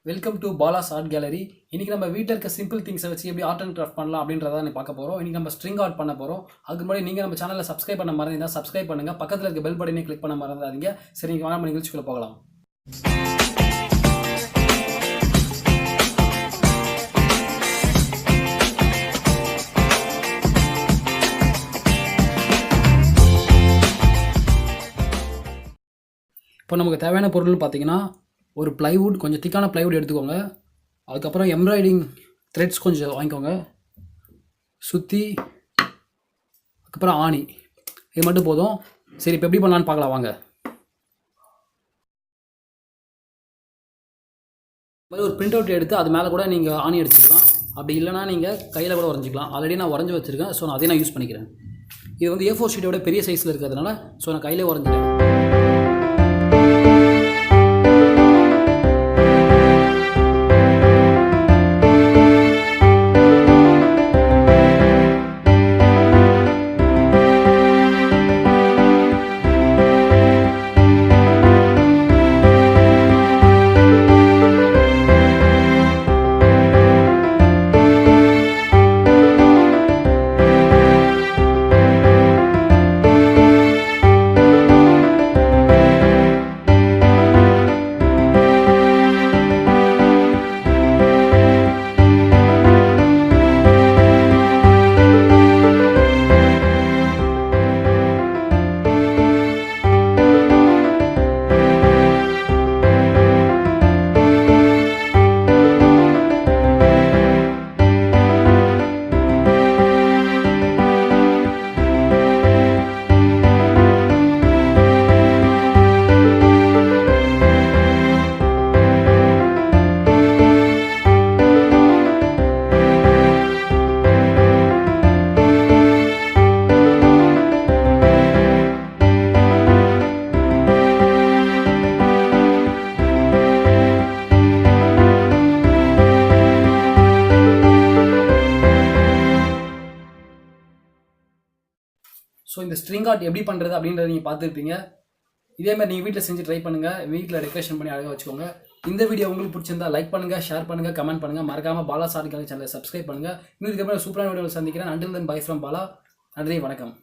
Welcome to Bala's art gallery. இன்னைக்கு நம்ம வீட்டில் இருக்க சிம்பிள் திங்ஸை வச்சு எப்படி ஆர்ட் அண்ட் கிராஃப்ட் பண்ணலாம் அப்படின்றத நீ பார்க்க போகிறோம். இன்னைக்கு நம்ம ஸ்ட்ரிங் ஆர்ட் பண்ண போகிறோம். அதுக்கு முன்னாடி நீங்கள் நம்ம சேனலில் சப்ஸ்கிரைப் பண்ண மறந்தீங்கன்னா சப்ஸ்கிரைப் பண்ணுங்க, பக்கத்தில் இருக்க பெல் பட்டனை கிளிக் பண்ண மறந்துடாதீங்க. சரி, நீங்கள் வாங்க நிகழ்ச்சிக்குள்ள போகலாம். இப்போ நமக்கு தேவையான பொருள் பார்த்தீங்கன்னா, ஒரு plywood, கொஞ்சம் திக்கான plywood எடுத்துக்கோங்க. அதுக்கப்புறம் எம்ப்ராய்டிங் த்ரெட்ஸ் கொஞ்சம் வாங்கிக்கோங்க, சுற்றி, அதுக்கப்புறம் ஆணி, இது மட்டும் போதும். சரி, இப்போ எப்படி பண்ணலான்னு பார்க்கலாம் வாங்க. இந்த மாதிரி ஒரு பிரிண்ட் அவுட் எடுத்து அது மேலே கூட நீங்கள் ஆணி அடிச்சுக்கலாம். அப்படி இல்லைனா நீங்கள் கையில் கூட வரைஞ்சிக்கலாம். ஆல்ரெடி நான் வரைஞ்சி வச்சுருக்கேன், ஸோ நான் அதே நான் யூஸ் பண்ணிக்கிறேன். இது வந்து A4 ஷீட்டோட பெரிய சைஸில் இருக்கிறதுனால ஸோ நான் கையிலே வரைஞ்சிட்டேன். ஸோ இந்த ஸ்ட்ரிங் ஆர்ட் எப்படி பண்ணுறது அப்படின்றத நீங்கள் பார்த்துருப்பீங்க. இதேமாதிரி நீங்கள் வீட்டில் செஞ்சு ட்ரை பண்ணுங்கள், வீட்டில் டெக்கரேஷன் பண்ணி அழகாக வச்சுக்கோங்க. இந்த வீடியோ உங்களுக்கு பிடிச்சிருந்தா லைக் பண்ணுங்கள், ஷேர் பண்ணுங்கள், கமெண்ட் பண்ணுங்கள். மறக்காமல் பாலாஸ் ஆர்ட் கேலரி சேனலை சப்ஸ்கிரைப் பண்ணுங்கள். இன்னும் இதுக்கப்புறம் சூப்பரான வீடியோவில் சந்திக்கிறேன். Until then by from Bala. நன்றி, வணக்கம்.